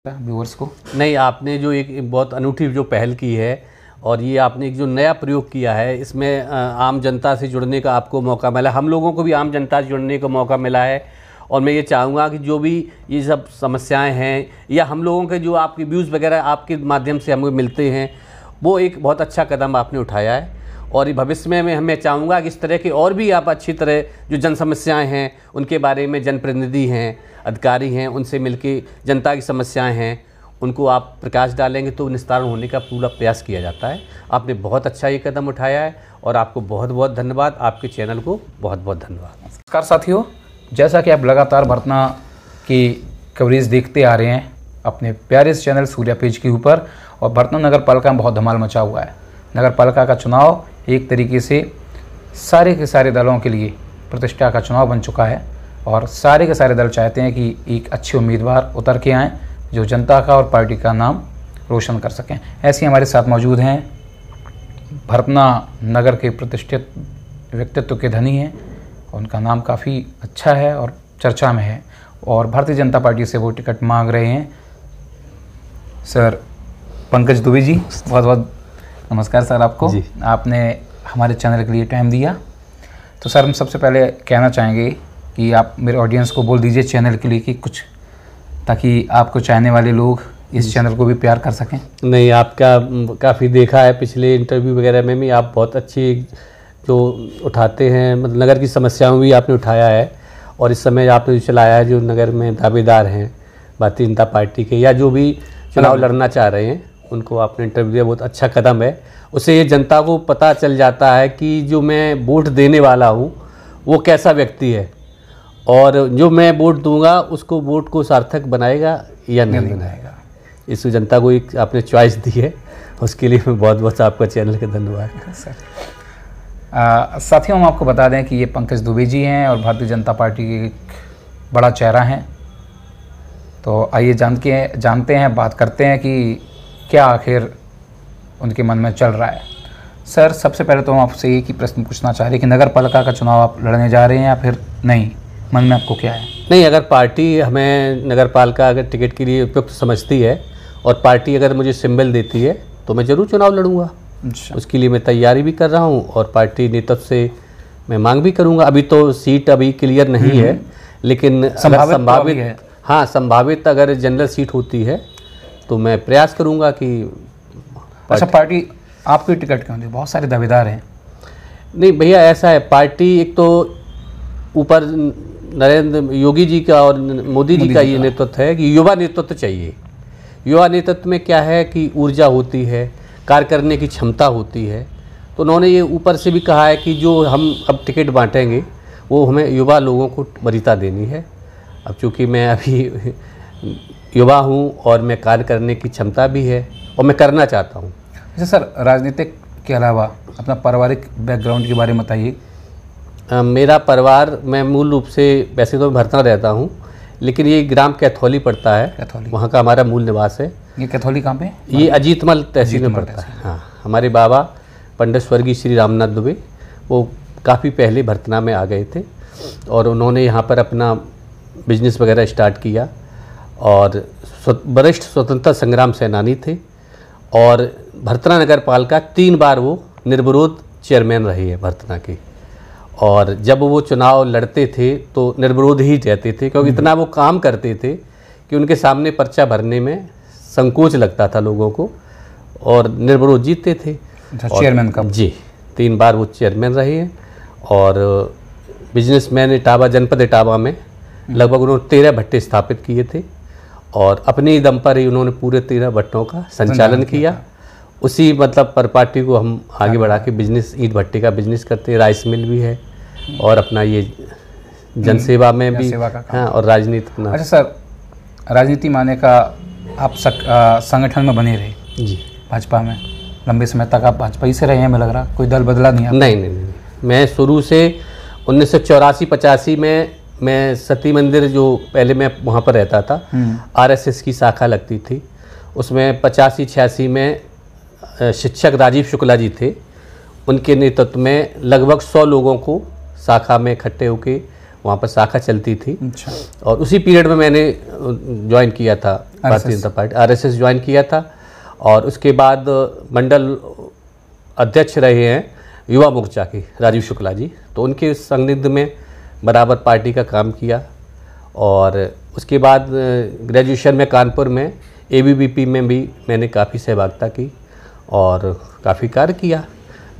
Viewers को। नहीं, आपने जो एक बहुत अनूठी जो पहल की है और ये आपने एक जो नया प्रयोग किया है, इसमें आम जनता से जुड़ने का आपको मौका मिला। हम लोगों को भी आम जनता से जुड़ने का मौका मिला है और मैं ये चाहूँगा कि जो भी ये सब समस्याएं हैं या हम लोगों के जो आपके व्यूज़ वगैरह आपके माध्यम से हमें मिलते हैं, वो एक बहुत अच्छा कदम आपने उठाया है। और ये भविष्य में मैं चाहूँगा कि इस तरह के और भी आप अच्छी तरह जो जन समस्याएँ हैं उनके बारे में, जनप्रतिनिधि हैं, अधिकारी हैं, उनसे मिलके जनता की समस्याएं हैं उनको आप प्रकाश डालेंगे तो निस्तारण होने का पूरा प्रयास किया जाता है। आपने बहुत अच्छा ये कदम उठाया है और आपको बहुत बहुत धन्यवाद। आपके चैनल को बहुत बहुत धन्यवाद। नमस्कार साथियों, जैसा कि आप लगातार भरतना की कवरेज देखते आ रहे हैं अपने प्यारे इस चैनल सूर्या पेज के ऊपर, और भरतना नगर पालिका में बहुत धमाल मचा हुआ है। नगर पालिका का चुनाव एक तरीके से सारे के सारे दलों के लिए प्रतिष्ठा का चुनाव बन चुका है और सारे के सारे दल चाहते हैं कि एक अच्छे उम्मीदवार उतर के आएँ जो जनता का और पार्टी का नाम रोशन कर सकें। ऐसे हमारे साथ मौजूद हैं भरतना नगर के प्रतिष्ठित व्यक्तित्व के धनी हैं, उनका नाम काफ़ी अच्छा है और चर्चा में है और भारतीय जनता पार्टी से वो टिकट मांग रहे हैं। सर पंकज दुबे जी, बहुत बहुत नमस्कार सर आपको। आपने हमारे चैनल के लिए टाइम दिया। तो सर हम सबसे पहले कहना चाहेंगे कि आप मेरे ऑडियंस को बोल दीजिए चैनल के लिए कि कुछ, ताकि आपको चाहने वाले लोग इस चैनल को भी प्यार कर सकें। नहीं, आपका काफ़ी देखा है पिछले इंटरव्यू वगैरह में भी, आप बहुत अच्छी जो उठाते हैं, मतलब नगर की समस्याओं भी आपने उठाया है और इस समय आपने जो चलाया है, जो नगर में दावेदार हैं भारतीय जनता पार्टी के या जो भी चुनाव लड़ना चाह रहे हैं उनको आपने इंटरव्यू दिया, बहुत अच्छा कदम है। उससे ये जनता को पता चल जाता है कि जो मैं वोट देने वाला हूँ वो कैसा व्यक्ति है और जो मैं वोट दूंगा उसको वोट को सार्थक बनाएगा या नहीं बनाएगा। इस जनता को एक आपने चॉइस दी है, उसके लिए मैं बहुत बहुत आपका चैनल का धन्यवाद सर। साथियों, हम आपको बता दें कि ये पंकज दुबे जी हैं और भारतीय जनता पार्टी के एक बड़ा चेहरा हैं। तो आइए जानते हैं, बात करते हैं कि क्या आखिर उनके मन में चल रहा है। सर सबसे पहले तो हम आपसे एक ही प्रश्न पूछना चाह रहे हैं कि नगर पालिका का चुनाव आप लड़ने जा रहे हैं या फिर नहीं, मन में आपको क्या है? नहीं, अगर पार्टी हमें नगर पालिका अगर टिकट के लिए उपयुक्त समझती है और पार्टी अगर मुझे सिंबल देती है तो मैं ज़रूर चुनाव लड़ूंगा। उसके लिए मैं तैयारी भी कर रहा हूं और पार्टी नेतृत्व से मैं मांग भी करूंगा। अभी तो सीट अभी क्लियर नहीं है, लेकिन संभावित है। हाँ, संभावित अगर जनरल सीट होती है तो मैं प्रयास करूँगा कि अच्छा, पार्टी आपकी टिकट क्यों दी? बहुत सारे दावेदार हैं। नहीं भैया, ऐसा है, पार्टी एक तो ऊपर नरेंद्र योगी जी का और मोदी जी का ये नेतृत्व है कि युवा नेतृत्व चाहिए। युवा नेतृत्व में क्या है कि ऊर्जा होती है, कार्य करने की क्षमता होती है। तो उन्होंने ये ऊपर से भी कहा है कि जो हम अब टिकट बांटेंगे वो हमें युवा लोगों को वरीयता देनी है। अब चूँकि मैं अभी युवा हूँ और मैं कार्य करने की क्षमता भी है और मैं करना चाहता हूँ। अच्छा सर, राजनीतिक के अलावा अपना पारिवारिक बैकग्राउंड के बारे में बताइए। मेरा परिवार, मैं मूल रूप से वैसे तो भरतना रहता हूँ, लेकिन ये ग्राम कैथौली पड़ता है, कैथौली वहाँ का हमारा मूल निवास है। ये कैथौली कहाँ पे? ये अजीतमल तहसील में पड़ता है। हाँ, हमारे बाबा पंडित स्वर्गीय श्री रामनाथ दुबे वो काफ़ी पहले भरतना में आ गए थे और उन्होंने यहाँ पर अपना बिजनेस वगैरह स्टार्ट किया और वरिष्ठ स्वतंत्रता संग्राम सेनानी थे और भरतना नगर पालिका 3 बार वो निर्विरोध चेयरमैन रहे हैं भरतना के। और जब वो चुनाव लड़ते थे तो निर्विरोध ही रहते थे, क्योंकि इतना वो काम करते थे कि उनके सामने पर्चा भरने में संकोच लगता था लोगों को और निर्विरोध जीतते थे। चेयरमैन का जी 3 बार वो चेयरमैन रहे हैं और बिजनेसमैन इटावा, जनपद इटावा में लगभग उन्होंने 13 भट्टे स्थापित किए थे और अपने ही दम पर ही उन्होंने पूरे 13 भट्टों का संचालन किया। उसी मतलब पर पार्टी को हम आगे बढ़ा के बिजनेस, ईंट भट्टे का बिजनेस करते हैं, राइस मिल भी है और अपना ये जनसेवा में भी। हाँ, और राजनीति अपना। अच्छा सर, राजनीति माने का आप संगठन में बने रहे जी, भाजपा में लंबे समय तक आप भाजपा ही से रहे हैं, हमें लग रहा कोई दल बदला नहीं? नहीं, मैं शुरू से 1984-85 में मैं सती मंदिर, जो पहले मैं वहाँ पर रहता था, आरएसएस की शाखा लगती थी, उसमें 85-86 में शिक्षक राजीव शुक्ला जी थे, उनके नेतृत्व में लगभग 100 लोगों को शाखा में इकट्ठे होकर वहाँ पर शाखा चलती थी। अच्छा। और उसी पीरियड में मैंने ज्वाइन किया था Bharatiya Janata party, RSS join किया था। और उसके बाद मंडल अध्यक्ष रहे हैं युवा मोर्चा के राजीव शुक्ला जी, तो उनके सानिध्य में बराबर पार्टी का काम किया। और उसके बाद ग्रेजुएशन में कानपुर में ABVP में भी मैंने काफ़ी सहभागिता की और काफ़ी कार्य किया।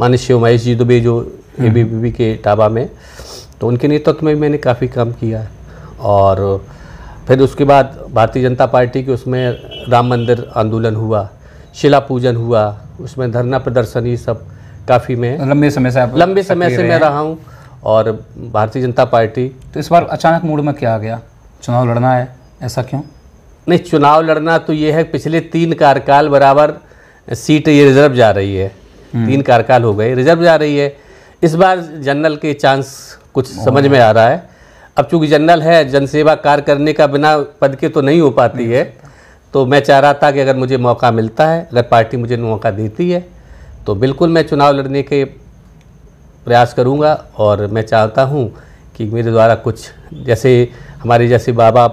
माननीय शिव महेश जी दुबे जो ABVP के टाबा में, तो उनके नेतृत्व में भी मैंने काफ़ी काम किया। और फिर उसके बाद भारतीय जनता पार्टी के उसमें राम मंदिर आंदोलन हुआ, शिला पूजन हुआ, उसमें धरना प्रदर्शन, ये सब काफ़ी मैं लंबे समय से मैं रहा हूँ। और भारतीय जनता पार्टी, तो इस बार अचानक मूड में क्या आ गया, चुनाव लड़ना है, ऐसा क्यों? नहीं, चुनाव लड़ना तो ये है, पिछले 3 कार्यकाल बराबर सीट ये रिजर्व जा रही है। 3 कार्यकाल हो गए, रिजर्व जा रही है। इस बार जनरल के चांस कुछ समझ में आ रहा है। अब चूँकि जनरल है, जनसेवा कार्य करने का बिना पद के तो नहीं हो पाती है, तो मैं चाह रहा था कि अगर मुझे मौका मिलता है, अगर पार्टी मुझे मौका देती है, तो बिल्कुल मैं चुनाव लड़ने के प्रयास करूंगा। और मैं चाहता हूं कि मेरे द्वारा कुछ, जैसे हमारे जैसे बाबा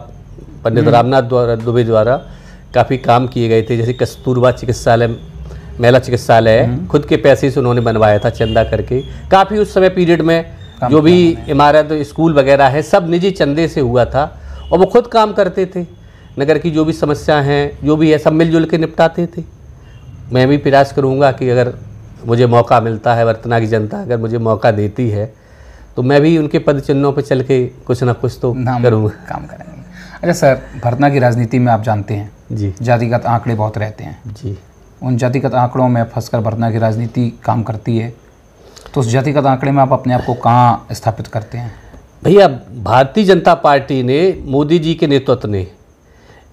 पंडित रामनाथ दुबे द्वारा काफ़ी काम किए गए थे, जैसे कस्तूरबा चिकित्सालय, महिला चिकित्सालय है, खुद के पैसे से उन्होंने बनवाया था, चंदा करके। काफ़ी उस समय पीरियड में जो भी इमारत, स्कूल वगैरह है, सब निजी चंदे से हुआ था। और वो खुद काम करते थे, नगर की जो भी समस्या हैं, जो भी है, सब मिलजुल के निपटाते थे। मैं भी प्रयास करूंगा कि अगर मुझे मौका मिलता है, वर्तना की जनता अगर मुझे मौका देती है, तो मैं भी उनके पद चिन्हों पर चल के कुछ ना कुछ तो करूँगा, काम करेंगे। अच्छा सर, भरतना की राजनीति में आप जानते हैं जी, जातिगत आंकड़े बहुत रहते हैं जी। उन जातिगत आंकड़ों में फंसकर भरतना की राजनीति काम करती है, तो उस जातिगत आंकड़े में आप अपने आप को कहाँ स्थापित करते हैं? भैया, भारतीय जनता पार्टी ने, मोदी जी के नेतृत्व ने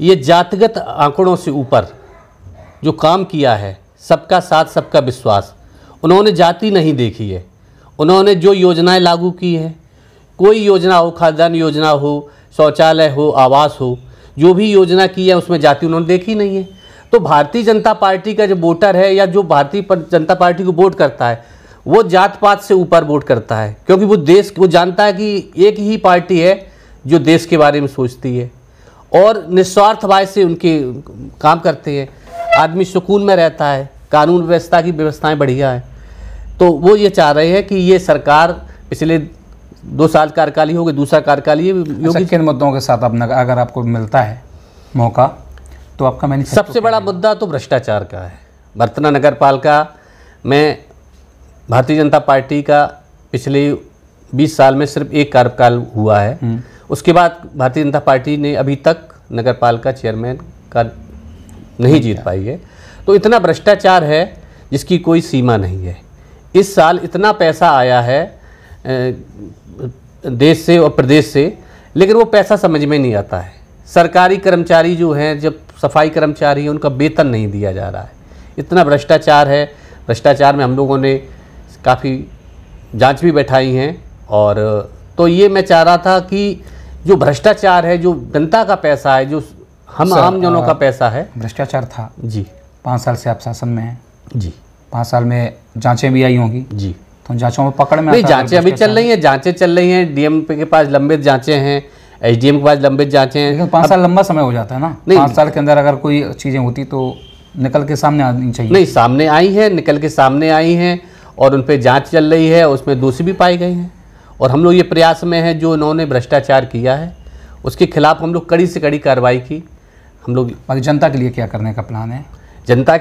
ये जातिगत आंकड़ों से ऊपर जो काम किया है, सबका साथ सबका विश्वास, उन्होंने जाति नहीं देखी है। उन्होंने जो योजनाएं लागू की हैं, कोई योजना हो, खाद्यान्न योजना हो, शौचालय हो, आवास हो, जो भी योजना की है उसमें जाति उन्होंने देखी नहीं है। तो भारतीय जनता पार्टी का जो वोटर है, या जो भारतीय जनता पार्टी को वोट करता है, वो जात पात से ऊपर वोट करता है, क्योंकि वो जानता है कि एक ही पार्टी है जो देश के बारे में सोचती है और निस्वार्थ भाव से उनके काम करते हैं। आदमी सुकून में रहता है, कानून व्यवस्था की व्यवस्थाएं बढ़िया है। तो वो ये चाह रहे हैं कि ये सरकार, पिछले 2 साल कार्यकाल ही हो गए, दूसरा कार्यकाल ही योगी। किन मुद्दों के साथ अपना, अगर आपको मिलता है मौका, तो आपका मैनिफेस्टो? सबसे बड़ा मुद्दा तो भ्रष्टाचार का है। वर्तना नगर पालिका में भारतीय जनता पार्टी का पिछले 20 साल में सिर्फ 1 कार्यकाल हुआ है। उसके बाद भारतीय जनता पार्टी ने अभी तक नगर पालिका चेयरमैन का नहीं जीत पाई है। तो इतना भ्रष्टाचार है जिसकी कोई सीमा नहीं है। इस साल इतना पैसा आया है देश से और प्रदेश से, लेकिन वो पैसा समझ में नहीं आता है। सरकारी कर्मचारी जो हैं, जब सफाई कर्मचारी हैं, उनका वेतन नहीं दिया जा रहा है। इतना भ्रष्टाचार है। भ्रष्टाचार में हम लोगों ने काफ़ी जांच भी बैठाई हैं। और तो ये मैं चाह रहा था कि जो भ्रष्टाचार है, जो जनता का पैसा है, जो हम आम जनों का पैसा है, भ्रष्टाचार था जी। 5 साल से आप शासन में हैं जी। 5 साल में जांचें भी आई होंगी जी। तो जांचों में पकड़ में नहीं, जांचें अभी चल रही हैं, जांचें चल रही हैं। DM के पास लंबित जांचें हैं, SDM के पास लंबित जांचें हैं। लेकिन 5 साल लंबा समय हो जाता है ना। 5 साल के अंदर अगर कोई चीज़ें होती तो निकल के सामने आनी चाहिए। नहीं, सामने आई हैं, निकल के सामने आई हैं और उन पर जांच चल रही है, उसमें दोषी भी पाए गए हैं। और हम लोग ये प्रयास में हैं, जो उन्होंने भ्रष्टाचार किया है उसके खिलाफ हम लोग कड़ी से कड़ी कार्रवाई की। हम लोग बाकी जनता के लिए क्या करने का प्लान है? जनता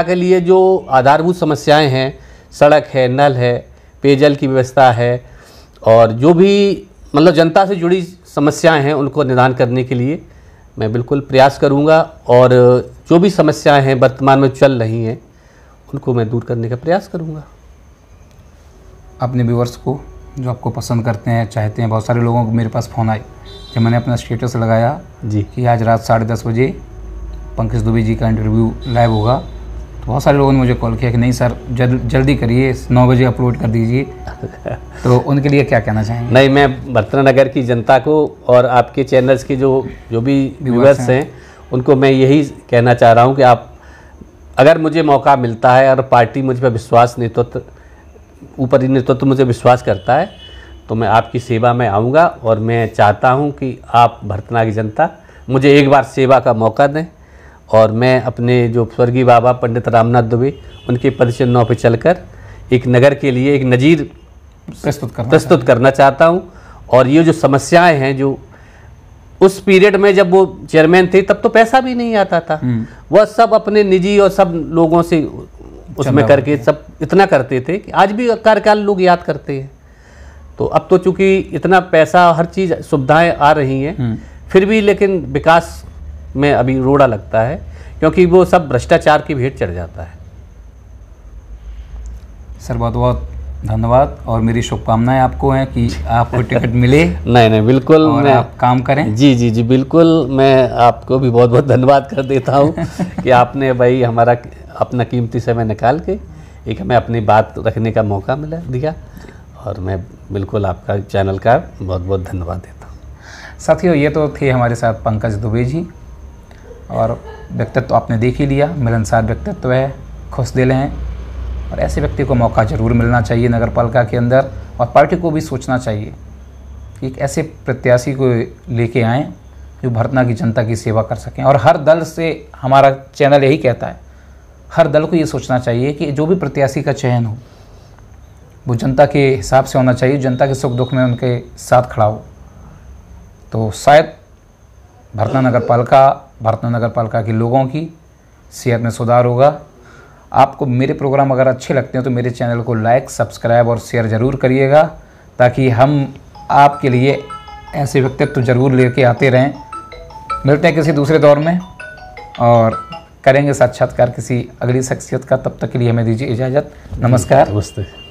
के लिए जो आधारभूत समस्याएं हैं, सड़क है, नल है, पेयजल की व्यवस्था है, और जो भी मतलब जनता से जुड़ी समस्याएं हैं, उनको निदान करने के लिए मैं बिल्कुल प्रयास करूंगा। और जो भी समस्याएं हैं वर्तमान में चल रही हैं, उनको मैं दूर करने का प्रयास करूंगा। अपने व्यूअर्स को, जो आपको पसंद करते हैं, चाहते हैं, बहुत सारे लोगों को मेरे पास फ़ोन आए जब मैंने अपना स्टेटस लगाया जी कि आज रात 10:30 बजे पंकज दुबे जी का इंटरव्यू लाइव होगा, तो बहुत सारे लोगों ने मुझे कॉल किया कि नहीं सर, जल्दी करिए, 9 बजे अपलोड कर दीजिए। तो उनके लिए क्या कहना चाहेंगे? नहीं, मैं वर्तना नगर की जनता को और आपके चैनल्स के जो भी व्यूअर्स हैं, उनको मैं यही कहना चाह रहा हूँ कि आप, अगर मुझे मौका मिलता है और पार्टी मुझ पर विश्वास, नेतृत्व, ऊपरी नेतृत्व मुझे विश्वास करता है, तो मैं आपकी सेवा में आऊँगा और मैं चाहता हूँ कि आप भरतना की जनता मुझे एक बार सेवा का मौका दें और मैं अपने जो स्वर्गीय बाबा पंडित रामनाथ दुबे उनके पदचिन्हों पर चलकर एक नगर के लिए एक नज़ीर प्रस्तुत करना चाहता हूँ। और ये जो समस्याएं हैं, जो उस पीरियड में जब वो चेयरमैन थे तब तो पैसा भी नहीं आता था, वह सब अपने निजी और सब लोगों से उसमें करके सब इतना करते थे कि आज भी कार्यकाल लोग याद करते हैं। तो अब तो चूंकि इतना पैसा, हर चीज़ सुविधाएं आ रही हैं, फिर भी लेकिन विकास में अभी रोड़ा लगता है, क्योंकि वो सब भ्रष्टाचार की भेंट चढ़ जाता है। सर बहुत बहुत धन्यवाद और मेरी शुभकामनाएं आपको हैं कि आपको टिकट मिले। नहीं बिल्कुल, और मैं आप काम करें। जी बिल्कुल, मैं आपको भी बहुत बहुत धन्यवाद कर देता हूँ कि आपने भाई हमारा अपना कीमती समय निकाल के एक हमें अपनी बात रखने का मौका दिया, और मैं बिल्कुल आपका चैनल का बहुत बहुत धन्यवाद देता हूँ। साथियों, ये तो थे हमारे साथ पंकज दुबे जी, और व्यक्तित्व आपने देख ही लिया, मिलनसार व्यक्तित्व है, खुश दिल हैं, और ऐसे व्यक्ति को मौका ज़रूर मिलना चाहिए नगर पालिका के अंदर। और पार्टी को भी सोचना चाहिए कि एक ऐसे प्रत्याशी को लेके आएँ जो भरतना की जनता की सेवा कर सकें। और हर दल से हमारा चैनल यही कहता है, हर दल को ये सोचना चाहिए कि जो भी प्रत्याशी का चयन हो वो जनता के हिसाब से होना चाहिए, जनता के सुख दुख में उनके साथ खड़ा हो। तो शायद भरतना नगर पालिका के लोगों की सेहत में सुधार होगा। आपको मेरे प्रोग्राम अगर अच्छे लगते हैं तो मेरे चैनल को लाइक, सब्सक्राइब और शेयर ज़रूर करिएगा, ताकि हम आपके लिए ऐसे व्यक्तित्व ज़रूर लेके आते रहें। मिलते हैं किसी दूसरे दौर में और करेंगे साक्षात्कार किसी अगली शख्सियत का। तब तक के लिए हमें दीजिए इजाज़त। नमस्कार। नमस्ते।